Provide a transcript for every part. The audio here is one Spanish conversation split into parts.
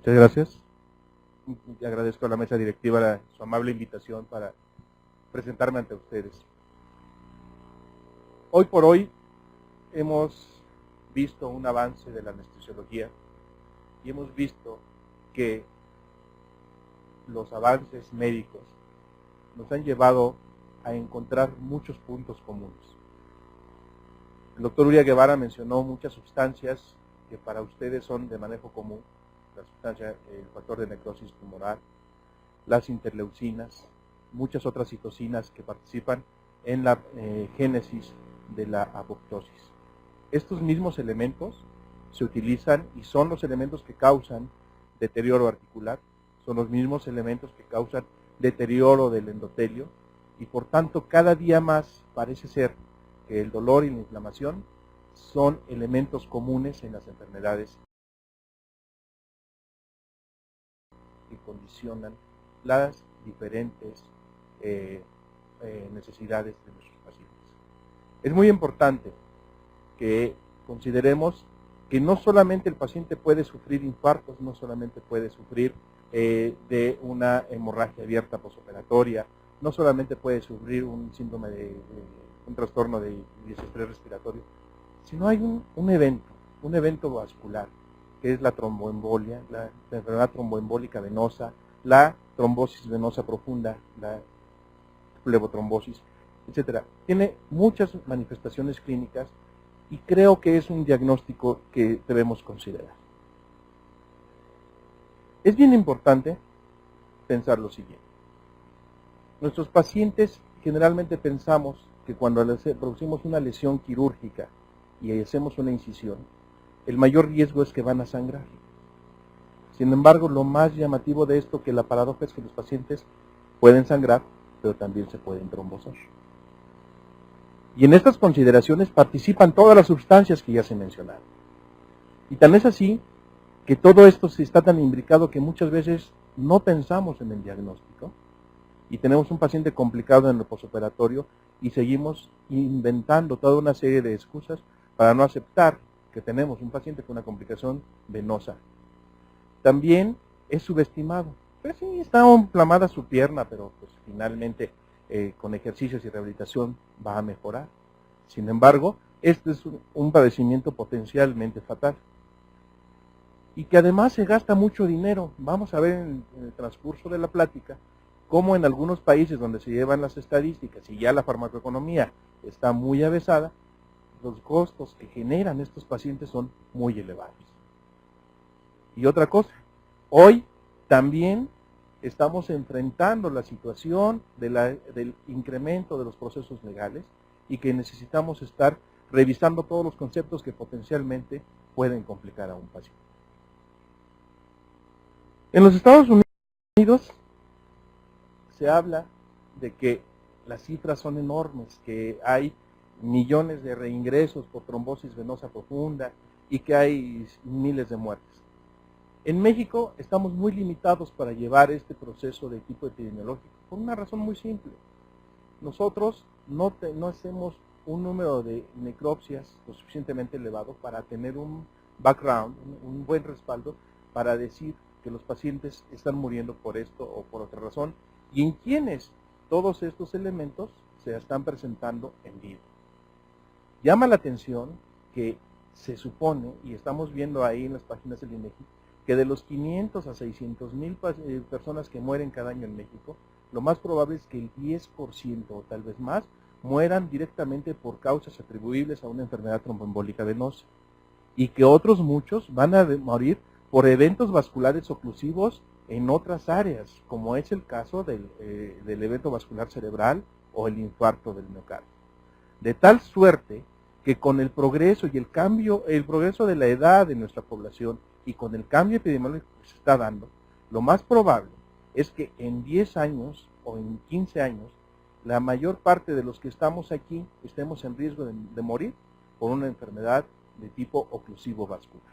Muchas gracias. Y agradezco a la mesa directiva su amable invitación para presentarme ante ustedes. Hoy por hoy hemos visto un avance de la anestesiología y hemos visto que los avances médicos nos han llevado a encontrar muchos puntos comunes. El doctor Uria Guevara mencionó muchas sustancias que para ustedes son de manejo común, la sustancia, el factor de necrosis tumoral, las interleucinas, muchas otras citocinas que participan en la génesis de la apoptosis. Estos mismos elementos se utilizan y son los elementos que causan deterioro articular, son los mismos elementos que causan deterioro del endotelio y por tanto cada día más parece ser que el dolor y la inflamación son elementos comunes en las enfermedades que condicionan las diferentes necesidades de nuestros pacientes. Es muy importante que consideremos que no solamente el paciente puede sufrir infartos, no solamente puede sufrir de una hemorragia abierta posoperatoria, no solamente puede sufrir un síndrome un trastorno de desestrés respiratorio, sino hay un evento vascular, que es la tromboembolia, la enfermedad tromboembólica venosa, la trombosis venosa profunda, la flebotrombosis, etcétera. Tiene muchas manifestaciones clínicas y creo que es un diagnóstico que debemos considerar. Es bien importante pensar lo siguiente. Nuestros pacientes generalmente pensamos que cuando producimos una lesión quirúrgica y hacemos una incisión, el mayor riesgo es que van a sangrar. Sin embargo, lo más llamativo de esto, que la paradoja, es que los pacientes pueden sangrar, pero también se pueden trombosar. Y en estas consideraciones participan todas las sustancias que ya se mencionaron. Y tan es así que todo esto se está tan imbricado que muchas veces no pensamos en el diagnóstico y tenemos un paciente complicado en el posoperatorio y seguimos inventando toda una serie de excusas para no aceptar que tenemos un paciente con una complicación venosa. También es subestimado. Pues sí, está inflamada su pierna, pero pues finalmente con ejercicios y rehabilitación va a mejorar. Sin embargo, este es un padecimiento potencialmente fatal. Y que además se gasta mucho dinero. Vamos a ver en el transcurso de la plática cómo en algunos países donde se llevan las estadísticas y ya la farmacoeconomía está muy avesada, los costos que generan estos pacientes son muy elevados. Y otra cosa, hoy también estamos enfrentando la situación del incremento de los procesos legales y que necesitamos estar revisando todos los conceptos que potencialmente pueden complicar a un paciente. En los Estados Unidos se habla de que las cifras son enormes, que hay millones de reingresos por trombosis venosa profunda y que hay miles de muertes. En México estamos muy limitados para llevar este proceso de tipo epidemiológico por una razón muy simple. Nosotros no hacemos un número de necropsias lo suficientemente elevado para tener un background, un buen respaldo para decir que los pacientes están muriendo por esto o por otra razón y en quienes todos estos elementos se están presentando en vivo. Llama la atención que se supone, y estamos viendo ahí en las páginas del INEGI, que de los 500 a 600,000 personas que mueren cada año en México, lo más probable es que el 10% o tal vez más mueran directamente por causas atribuibles a una enfermedad tromboembólica venosa y que otros muchos van a morir por eventos vasculares oclusivos en otras áreas, como es el caso del evento vascular cerebral o el infarto del miocardio. De tal suerte que con el progreso y el progreso de la edad de nuestra población y con el cambio epidemiológico que se está dando, lo más probable es que en 10 años o en 15 años, la mayor parte de los que estamos aquí estemos en riesgo de morir por una enfermedad de tipo oclusivo vascular.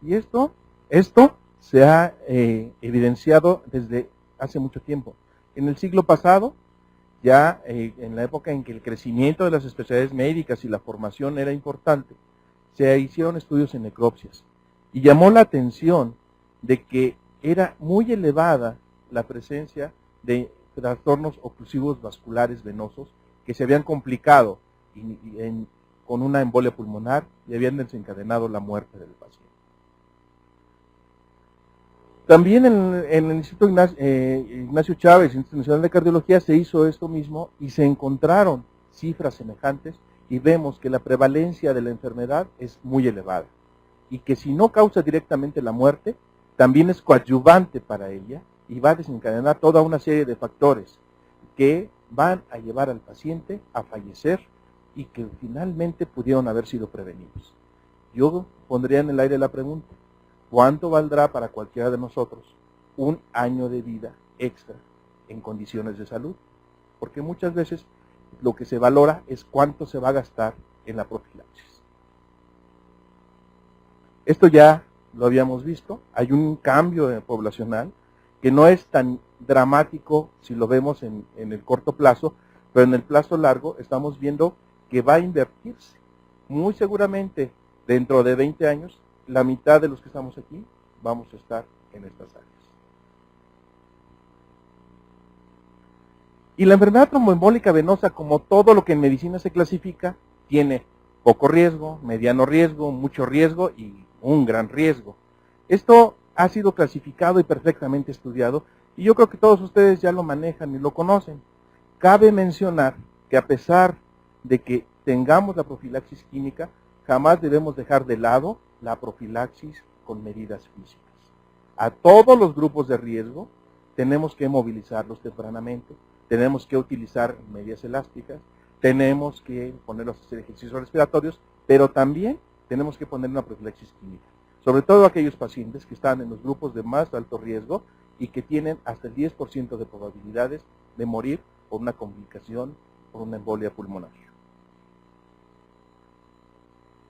Y esto se ha evidenciado desde hace mucho tiempo. En el siglo pasado, ya en la época en que el crecimiento de las especialidades médicas y la formación era importante, se hicieron estudios en necropsias y llamó la atención de que era muy elevada la presencia de trastornos oclusivos vasculares venosos que se habían complicado con una embolia pulmonar y habían desencadenado la muerte del paciente. También en el Instituto Ignacio Chávez, Instituto Nacional de Cardiología, se hizo esto mismo y se encontraron cifras semejantes y vemos que la prevalencia de la enfermedad es muy elevada y que si no causa directamente la muerte, también es coadyuvante para ella y va a desencadenar toda una serie de factores que van a llevar al paciente a fallecer y que finalmente pudieron haber sido prevenidos. Yo pondría en el aire la pregunta: ¿cuánto valdrá para cualquiera de nosotros un año de vida extra en condiciones de salud? Porque muchas veces lo que se valora es cuánto se va a gastar en la profilaxis. Esto ya lo habíamos visto, hay un cambio poblacional que no es tan dramático si lo vemos en el corto plazo, pero en el plazo largo estamos viendo que va a invertirse. Muy seguramente dentro de 20 años, la mitad de los que estamos aquí vamos a estar en estas áreas. Y la enfermedad tromboembólica venosa, como todo lo que en medicina se clasifica, tiene poco riesgo, mediano riesgo, mucho riesgo y un gran riesgo. Esto ha sido clasificado y perfectamente estudiado, y yo creo que todos ustedes ya lo manejan y lo conocen. Cabe mencionar que a pesar de que tengamos la profilaxis química, jamás debemos dejar de lado la profilaxis con medidas físicas. A todos los grupos de riesgo tenemos que movilizarlos tempranamente, tenemos que utilizar medias elásticas, tenemos que ponerlos a hacer ejercicios respiratorios, pero también tenemos que poner una profilaxis química. Sobre todo aquellos pacientes que están en los grupos de más alto riesgo y que tienen hasta el 10% de probabilidades de morir por una complicación, por una embolia pulmonar.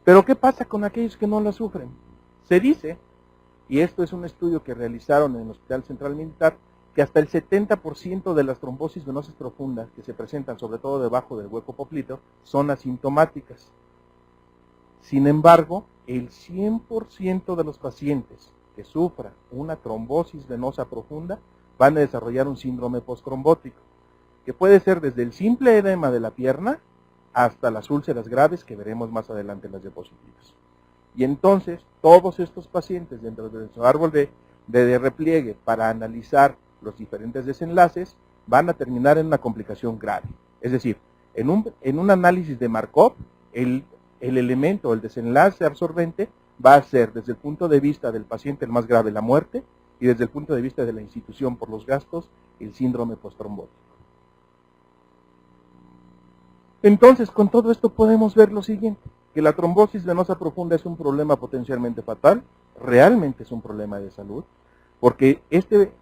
Pero ¿qué pasa con aquellos que no la sufren? Se dice, y esto es un estudio que realizaron en el Hospital Central Militar, que hasta el 70% de las trombosis venosas profundas que se presentan, sobre todo debajo del hueco popliteo, son asintomáticas. Sin embargo, el 100% de los pacientes que sufran una trombosis venosa profunda van a desarrollar un síndrome posttrombótico, que puede ser desde el simple edema de la pierna hasta las úlceras graves que veremos más adelante en las diapositivas. Y entonces, todos estos pacientes dentro de su árbol de repliegue para analizar los diferentes desenlaces van a terminar en una complicación grave. Es decir, en un análisis de Markov, el elemento, el desenlace absorbente va a ser, desde el punto de vista del paciente el más grave, la muerte, y desde el punto de vista de la institución por los gastos, el síndrome posttrombótico. Entonces, con todo esto podemos ver lo siguiente, que la trombosis venosa profunda es un problema potencialmente fatal, realmente es un problema de salud, porque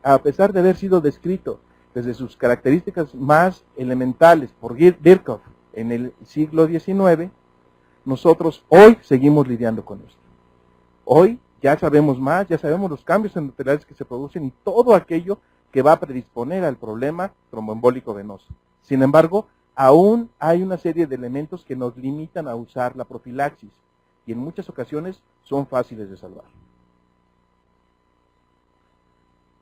a pesar de haber sido descrito desde sus características más elementales por Virchow en el siglo XIX, nosotros hoy seguimos lidiando con esto. Hoy ya sabemos más, ya sabemos los cambios endoteliales que se producen y todo aquello que va a predisponer al problema tromboembólico venoso. Sin embargo, aún hay una serie de elementos que nos limitan a usar la profilaxis y en muchas ocasiones son fáciles de salvar.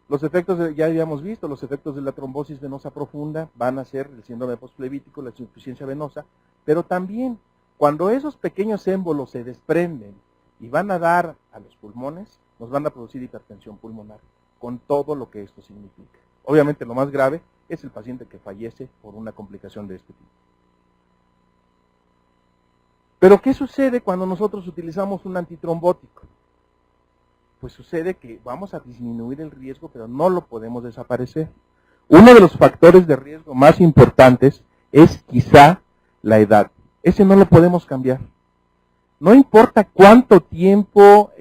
Los efectos, ya habíamos visto, los efectos de la trombosis venosa profunda van a ser el síndrome postflevítico, la insuficiencia venosa, pero también cuando esos pequeños émbolos se desprenden y van a dar a los pulmones, nos van a producir hipertensión pulmonar, con todo lo que esto significa. Obviamente lo más grave es el paciente que fallece por una complicación de este tipo. Pero ¿qué sucede cuando nosotros utilizamos un antitrombótico? Pues sucede que vamos a disminuir el riesgo, pero no lo podemos desaparecer. Uno de los factores de riesgo más importantes es quizá la edad. Ese no lo podemos cambiar. No importa cuánto tiempo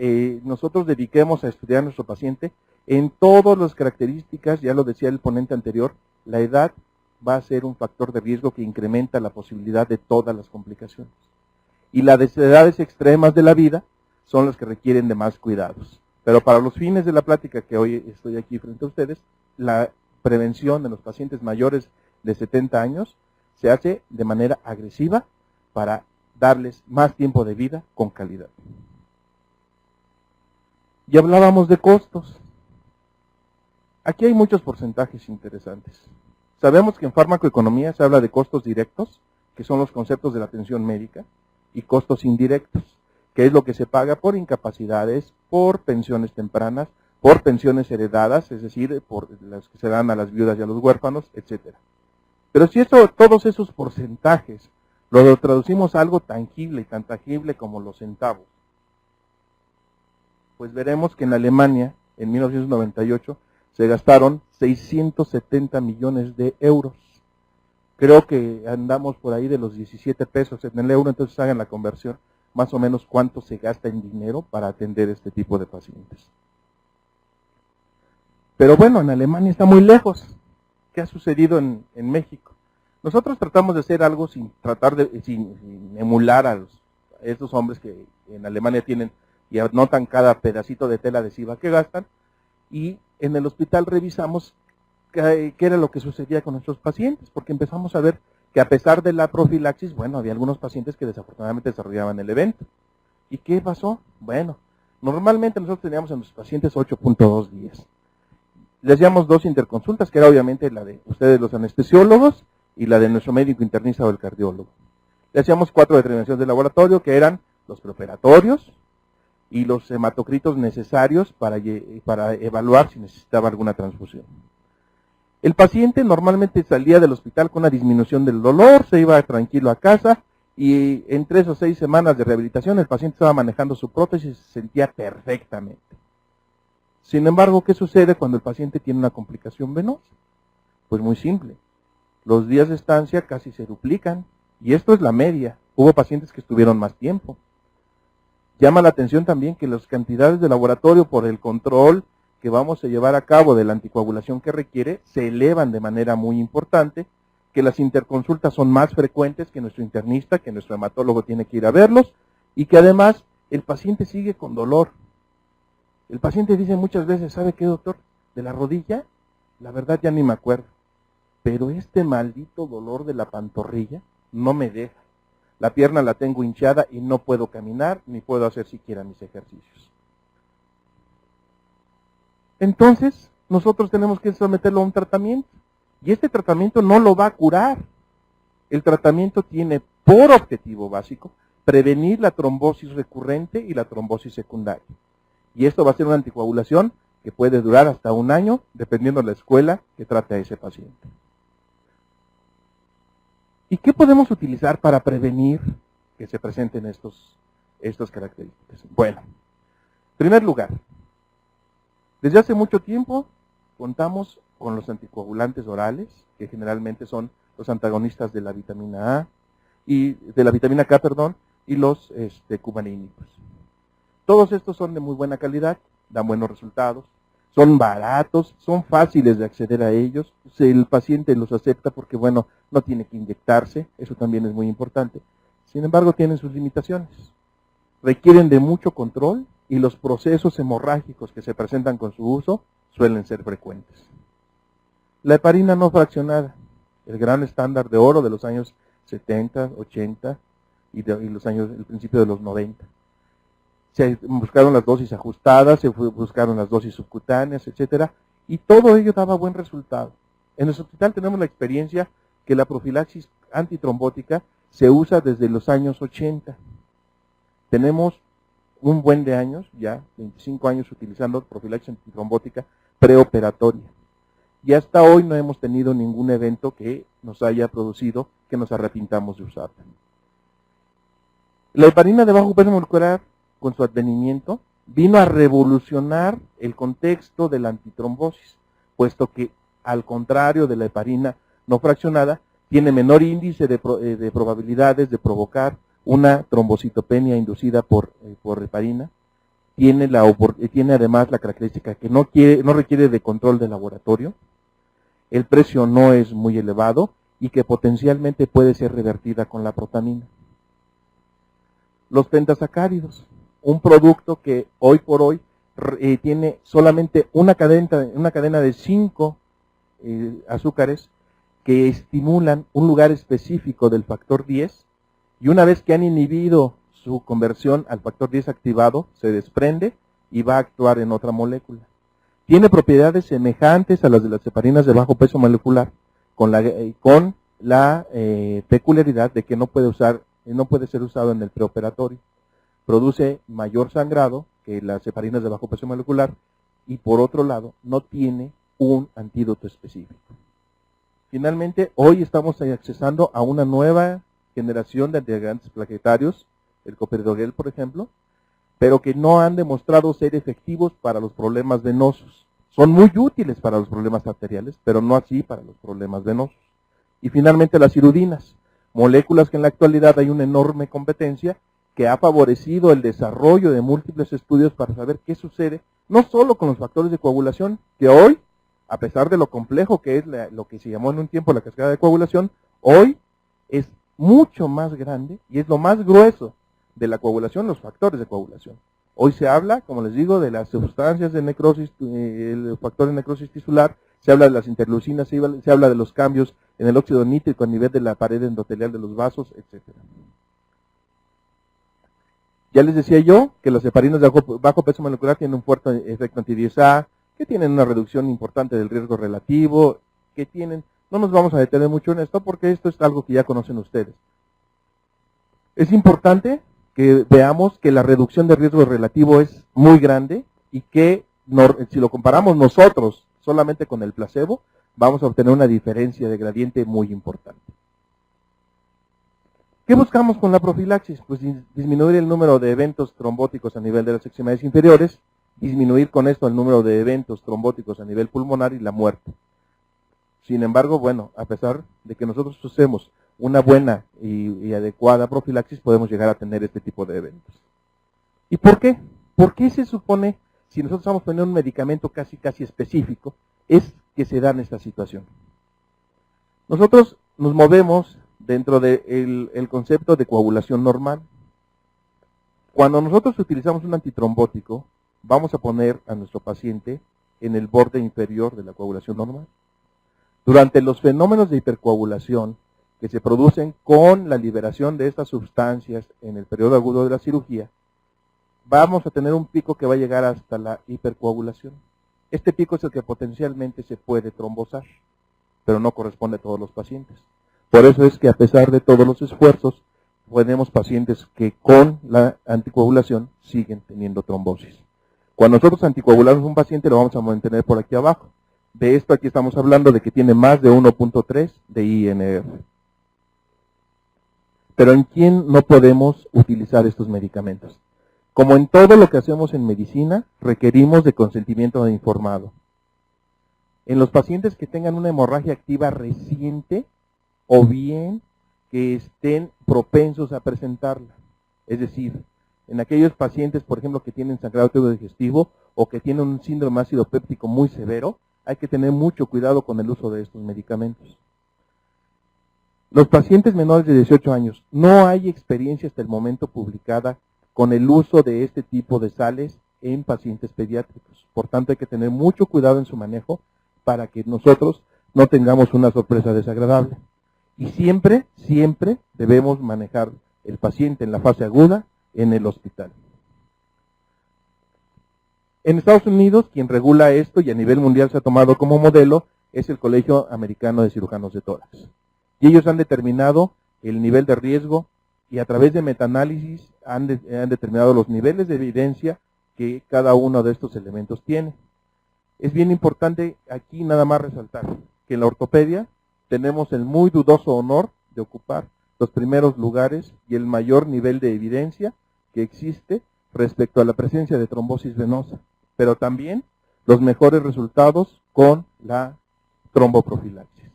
nosotros dediquemos a estudiar a nuestro paciente, en todas las características, ya lo decía el ponente anterior, la edad va a ser un factor de riesgo que incrementa la posibilidad de todas las complicaciones. Y las edades extremas de la vida son las que requieren de más cuidados. Pero para los fines de la plática que hoy estoy aquí frente a ustedes, la prevención de los pacientes mayores de 70 años se hace de manera agresiva para darles más tiempo de vida con calidad. Y hablábamos de costos. Aquí hay muchos porcentajes interesantes. Sabemos que en farmacoeconomía se habla de costos directos, que son los conceptos de la atención médica, y costos indirectos, que es lo que se paga por incapacidades, por pensiones tempranas, por pensiones heredadas, es decir, por las que se dan a las viudas y a los huérfanos, etc. Pero si todos esos porcentajes lo traducimos a algo tangible y tan tangible como los centavos, pues veremos que en Alemania, en 1998, se gastaron 670 millones de euros. Creo que andamos por ahí de los 17 pesos en el euro, entonces hagan la conversión, más o menos cuánto se gasta en dinero para atender este tipo de pacientes. Pero bueno, en Alemania está muy lejos. ¿Qué ha sucedido en México? Nosotros tratamos de hacer algo sin emular a estos hombres que en Alemania tienen y anotan cada pedacito de tela adhesiva que gastan, y en el hospital revisamos qué era lo que sucedía con nuestros pacientes, porque empezamos a ver que a pesar de la profilaxis, bueno, había algunos pacientes que desafortunadamente desarrollaban el evento. ¿Y qué pasó? Bueno, normalmente nosotros teníamos en los pacientes 8.2 días. Le hacíamos 2 interconsultas, que era obviamente la de ustedes los anestesiólogos y la de nuestro médico internista o el cardiólogo. Le hacíamos 4 determinaciones de laboratorio, que eran los preoperatorios y los hematocritos necesarios para evaluar si necesitaba alguna transfusión. El paciente normalmente salía del hospital con una disminución del dolor, se iba tranquilo a casa y en 3 o 6 semanas de rehabilitación el paciente estaba manejando su prótesis y se sentía perfectamente. Sin embargo, ¿qué sucede cuando el paciente tiene una complicación venosa? Pues muy simple, los días de estancia casi se duplican y esto es la media. Hubo pacientes que estuvieron más tiempo. Llama la atención también que las cantidades de laboratorio por el control que vamos a llevar a cabo de la anticoagulación que requiere se elevan de manera muy importante, que las interconsultas son más frecuentes, que nuestro internista, que nuestro hematólogo tiene que ir a verlos, y que además el paciente sigue con dolor. El paciente dice muchas veces, ¿sabe qué, doctor? De la rodilla, la verdad ya ni me acuerdo, pero este maldito dolor de la pantorrilla no me deja. La pierna la tengo hinchada y no puedo caminar, ni puedo hacer siquiera mis ejercicios. Entonces, nosotros tenemos que someterlo a un tratamiento. Y este tratamiento no lo va a curar. El tratamiento tiene por objetivo básico prevenir la trombosis recurrente y la trombosis secundaria. Y esto va a ser una anticoagulación que puede durar hasta 1 año, dependiendo de la escuela que trate a ese paciente. ¿Y qué podemos utilizar para prevenir que se presenten estas características? Bueno, en primer lugar, desde hace mucho tiempo contamos con los anticoagulantes orales, que generalmente son los antagonistas de la vitamina A, y de la vitamina K, y los cumarínicos. Todos estos son de muy buena calidad, dan buenos resultados, son baratos, son fáciles de acceder a ellos, el paciente los acepta porque, bueno, no tiene que inyectarse, eso también es muy importante. Sin embargo, tienen sus limitaciones. Requieren de mucho control y los procesos hemorrágicos que se presentan con su uso suelen ser frecuentes. La heparina no fraccionada, el gran estándar de oro de los años 70, 80 y el principio de los 90. Se buscaron las dosis ajustadas, se buscaron las dosis subcutáneas, etcétera, y todo ello daba buen resultado. En nuestro hospital tenemos la experiencia que la profilaxis antitrombótica se usa desde los años 80. Tenemos un buen de años, ya 25 años utilizando profilaxis antitrombótica preoperatoria. Y hasta hoy no hemos tenido ningún evento que nos haya producido que nos arrepintamos de usarla. La heparina de bajo peso molecular, con su advenimiento, vino a revolucionar el contexto de la antitrombosis, puesto que, al contrario de la heparina no fraccionada, tiene menor índice de probabilidades de provocar una trombocitopenia inducida por heparina. Tiene además la característica que no requiere de control de laboratorio, el precio no es muy elevado y que potencialmente puede ser revertida con la protamina. Los pentasacáridos, un producto que hoy por hoy tiene solamente una cadena de 5 azúcares que estimulan un lugar específico del factor 10 Y una vez que han inhibido su conversión al factor 10 activado, se desprende y va a actuar en otra molécula. Tiene propiedades semejantes a las de las heparinas de bajo peso molecular, con la peculiaridad de que no puede ser usado en el preoperatorio. Produce mayor sangrado que las heparinas de bajo peso molecular y por otro lado no tiene un antídoto específico. Finalmente, hoy estamos accesando a una nueva generación de antiagregantes plaquetarios, el copridogrel por ejemplo, pero que no han demostrado ser efectivos para los problemas venosos. Son muy útiles para los problemas arteriales, pero no así para los problemas venosos. Y finalmente las irudinas, moléculas que en la actualidad hay una enorme competencia que ha favorecido el desarrollo de múltiples estudios para saber qué sucede, no solo con los factores de coagulación, que hoy, a pesar de lo complejo que es lo que se llamó en un tiempo la cascada de coagulación, hoy es mucho más grande y es lo más grueso de la coagulación, los factores de coagulación. Hoy se habla, como les digo, de las sustancias de necrosis, el factor de necrosis tisular, se habla de las interleucinas, se habla de los cambios en el óxido nítrico a nivel de la pared endotelial de los vasos, etc. Ya les decía yo que las heparinas de bajo peso molecular tienen un fuerte efecto anti-10A, que tienen una reducción importante del riesgo relativo, no nos vamos a detener mucho en esto porque esto es algo que ya conocen ustedes. Es importante que veamos que la reducción de riesgo relativo es muy grande y que si lo comparamos nosotros solamente con el placebo, vamos a obtener una diferencia de gradiente muy importante. ¿Qué buscamos con la profilaxis? Pues disminuir el número de eventos trombóticos a nivel de las extremidades inferiores, disminuir con esto el número de eventos trombóticos a nivel pulmonar y la muerte. Sin embargo, bueno, a pesar de que nosotros usemos una buena y adecuada profilaxis, podemos llegar a tener este tipo de eventos. ¿Y por qué? ¿Por qué se supone, si nosotros estamos poniendo un medicamento casi específico, es que se da en esta situación? Nosotros nos movemos dentro del concepto de coagulación normal. Cuando nosotros utilizamos un antitrombótico, vamos a poner a nuestro paciente en el borde inferior de la coagulación normal. Durante los fenómenos de hipercoagulación que se producen con la liberación de estas sustancias en el periodo agudo de la cirugía, vamos a tener un pico que va a llegar hasta la hipercoagulación. Este pico es el que potencialmente se puede trombosar, pero no corresponde a todos los pacientes. Por eso es que a pesar de todos los esfuerzos, tenemos pacientes que con la anticoagulación siguen teniendo trombosis. Cuando nosotros anticoagulamos a un paciente lo vamos a mantener por aquí abajo. De esto aquí estamos hablando de que tiene más de 1.3 de INR. Pero ¿en quién no podemos utilizar estos medicamentos? Como en todo lo que hacemos en medicina, requerimos de consentimiento informado. En los pacientes que tengan una hemorragia activa reciente o bien que estén propensos a presentarla. Es decir, en aquellos pacientes, por ejemplo, que tienen sangrado digestivo o que tienen un síndrome ácido péptico muy severo, hay que tener mucho cuidado con el uso de estos medicamentos. Los pacientes menores de 18 años, no hay experiencia hasta el momento publicada con el uso de este tipo de sales en pacientes pediátricos. Por tanto, hay que tener mucho cuidado en su manejo para que nosotros no tengamos una sorpresa desagradable. Y siempre debemos manejar el paciente en la fase aguda en el hospital. En Estados Unidos, quien regula esto y a nivel mundial se ha tomado como modelo, es el Colegio Americano de Cirujanos de Tórax. Y ellos han determinado el nivel de riesgo y a través de metaanálisis han determinado los niveles de evidencia que cada uno de estos elementos tiene. Es bien importante aquí nada más resaltar que en la ortopedia tenemos el muy dudoso honor de ocupar los primeros lugares y el mayor nivel de evidencia que existe respecto a la presencia de trombosis venosa, pero también los mejores resultados con la tromboprofilaxis.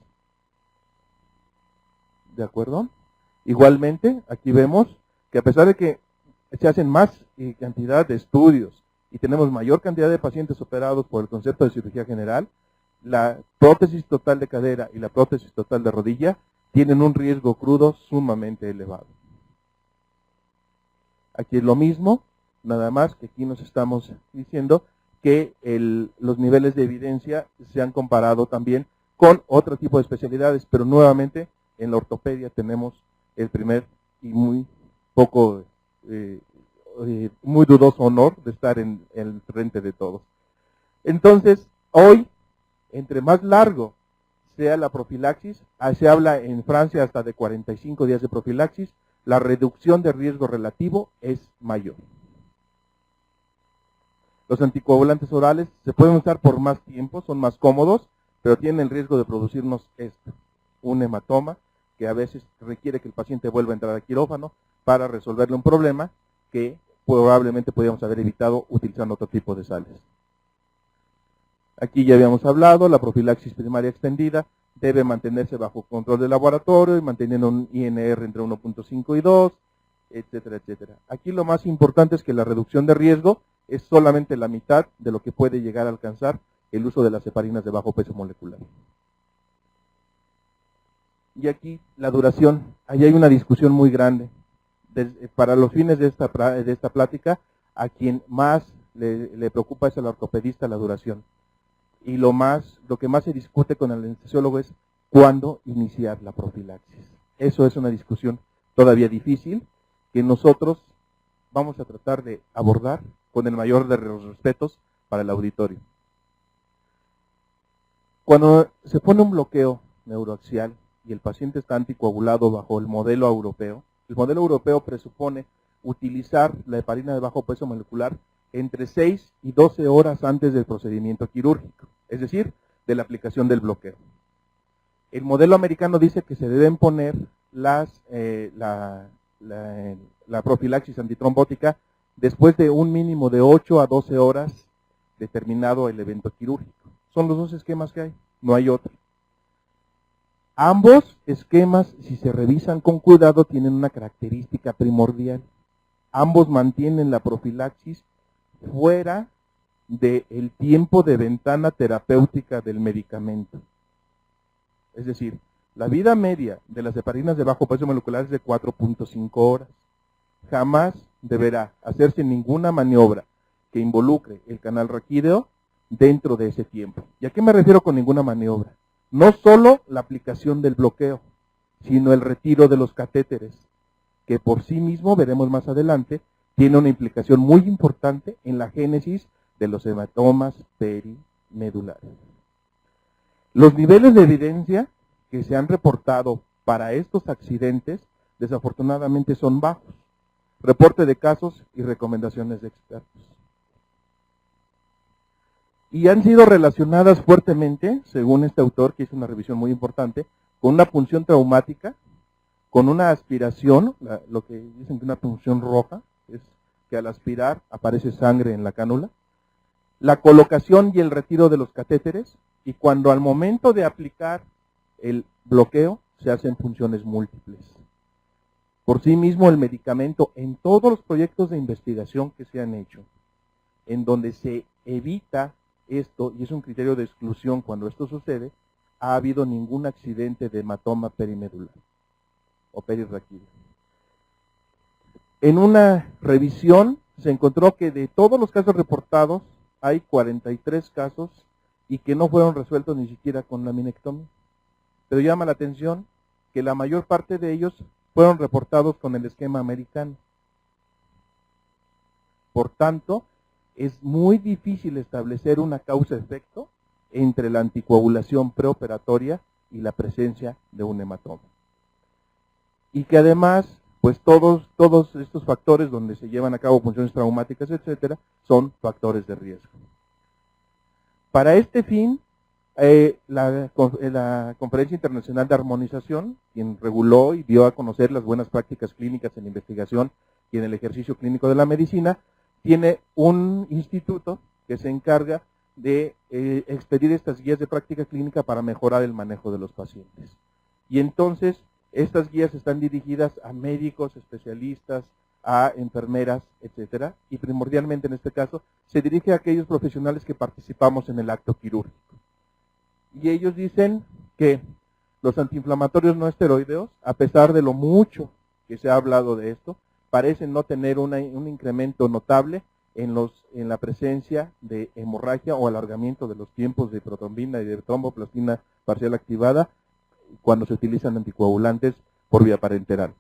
¿De acuerdo? Igualmente, aquí vemos que a pesar de que se hacen más cantidad de estudios y tenemos mayor cantidad de pacientes operados por el concepto de cirugía general, la prótesis total de cadera y la prótesis total de rodilla tienen un riesgo crudo sumamente elevado. Aquí es lo mismo, nada más que aquí nos estamos diciendo que los niveles de evidencia se han comparado también con otro tipo de especialidades, pero nuevamente en la ortopedia tenemos el primer y muy poco, muy dudoso honor de estar en el frente de todos. Entonces, hoy, entre más largo sea la profilaxis, se habla en Francia hasta de 45 días de profilaxis, la reducción de riesgo relativo es mayor. Los anticoagulantes orales se pueden usar por más tiempo, son más cómodos, pero tienen el riesgo de producirnos esto, un hematoma, que a veces requiere que el paciente vuelva a entrar a quirófano para resolverle un problema que probablemente podríamos haber evitado utilizando otro tipo de sales. Aquí ya habíamos hablado, la profilaxis primaria extendida debe mantenerse bajo control de laboratorio y manteniendo un INR entre 1.5 y 2, etcétera, etcétera. Aquí lo más importante es que la reducción de riesgo es solamente la mitad de lo que puede llegar a alcanzar el uso de las heparinas de bajo peso molecular. Y aquí la duración, ahí hay una discusión muy grande. Para los fines de esta plática, a quien más le preocupa es al ortopedista la duración. Y lo que más se discute con el anestesiólogo es cuándo iniciar la profilaxis. Eso es una discusión todavía difícil que nosotros vamos a tratar de abordar con el mayor de los respetos para el auditorio. Cuando se pone un bloqueo neuroaxial y el paciente está anticoagulado bajo el modelo europeo presupone utilizar la heparina de bajo peso molecular entre 6 y 12 horas antes del procedimiento quirúrgico, es decir, de la aplicación del bloqueo. El modelo americano dice que se deben poner la profilaxis antitrombótica después de un mínimo de 8 a 12 horas de terminado el evento quirúrgico. Son los dos esquemas que hay, no hay otro. Ambos esquemas, si se revisan con cuidado, tienen una característica primordial. Ambos mantienen la profilaxis fuera del tiempo de ventana terapéutica del medicamento. Es decir, la vida media de las heparinas de bajo peso molecular es de 4.5 horas. Jamás deberá hacerse ninguna maniobra que involucre el canal raquídeo dentro de ese tiempo. ¿Y a qué me refiero con ninguna maniobra? No solo la aplicación del bloqueo, sino el retiro de los catéteres, que por sí mismo, veremos más adelante, tiene una implicación muy importante en la génesis de los hematomas perimedulares. Los niveles de evidencia que se han reportado para estos accidentes, desafortunadamente son bajos. Reporte de casos y recomendaciones de expertos. Y han sido relacionadas fuertemente, según este autor, que hizo una revisión muy importante, con una punción traumática, con una aspiración, lo que dicen que una punción roja, es que al aspirar aparece sangre en la cánula, la colocación y el retiro de los catéteres, y cuando al momento de aplicar el bloqueo se hacen funciones múltiples. Por sí mismo el medicamento, en todos los proyectos de investigación que se han hecho, en donde se evita esto, y es un criterio de exclusión cuando esto sucede, ha habido ningún accidente de hematoma perimedular o perirraquídeo. En una revisión se encontró que de todos los casos reportados, hay 43 casos y que no fueron resueltos ni siquiera con laminectomía. Pero llama la atención que la mayor parte de ellos fueron reportados con el esquema americano. Por tanto, es muy difícil establecer una causa-efecto entre la anticoagulación preoperatoria y la presencia de un hematoma. Y que además, pues todos estos factores donde se llevan a cabo funciones traumáticas, etcétera, son factores de riesgo. Para este fin, la Conferencia Internacional de Armonización, quien reguló y dio a conocer las buenas prácticas clínicas en la investigación y en el ejercicio clínico de la medicina, tiene un instituto que se encarga de expedir estas guías de práctica clínica para mejorar el manejo de los pacientes. Y entonces, estas guías están dirigidas a médicos, especialistas, a enfermeras, etcétera, y primordialmente en este caso, se dirige a aquellos profesionales que participamos en el acto quirúrgico. Y ellos dicen que los antiinflamatorios no esteroideos, a pesar de lo mucho que se ha hablado de esto, parecen no tener un incremento notable en la presencia de hemorragia o alargamiento de los tiempos de protrombina y de tromboplastina parcial activada cuando se utilizan anticoagulantes por vía parenteral.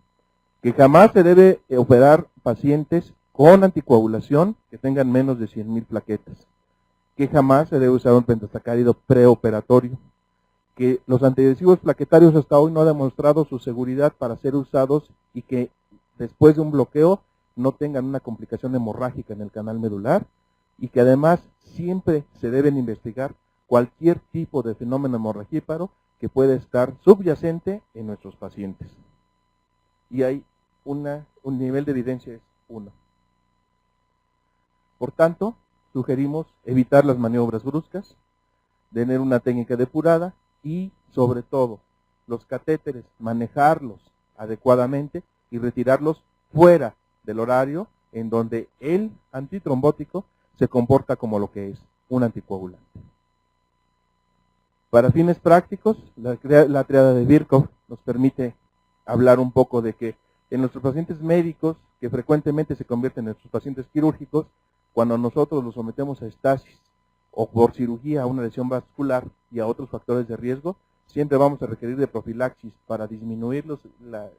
Que jamás se debe operar pacientes con anticoagulación que tengan menos de 100,000 plaquetas. Que jamás se debe usar un pentasacárido preoperatorio. Que los antiadhesivos plaquetarios hasta hoy no han demostrado su seguridad para ser usados y que después de un bloqueo no tengan una complicación hemorrágica en el canal medular, y que además siempre se deben investigar cualquier tipo de fenómeno hemorragíparo que puede estar subyacente en nuestros pacientes. Y hay un nivel de evidencia es 1. Por tanto, sugerimos evitar las maniobras bruscas, tener una técnica depurada y, sobre todo, los catéteres, manejarlos adecuadamente y retirarlos fuera del horario en donde el antitrombótico se comporta como lo que es, un anticoagulante. Para fines prácticos, la triada de Virchow nos permite hablar un poco de que en nuestros pacientes médicos, que frecuentemente se convierten en nuestros pacientes quirúrgicos, cuando nosotros los sometemos a estasis o por cirugía a una lesión vascular y a otros factores de riesgo, siempre vamos a requerir de profilaxis para disminuir la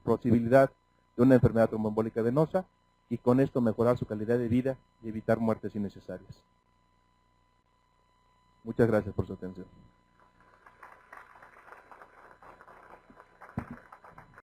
posibilidad de una enfermedad tromboembólica venosa y con esto mejorar su calidad de vida y evitar muertes innecesarias. Muchas gracias por su atención.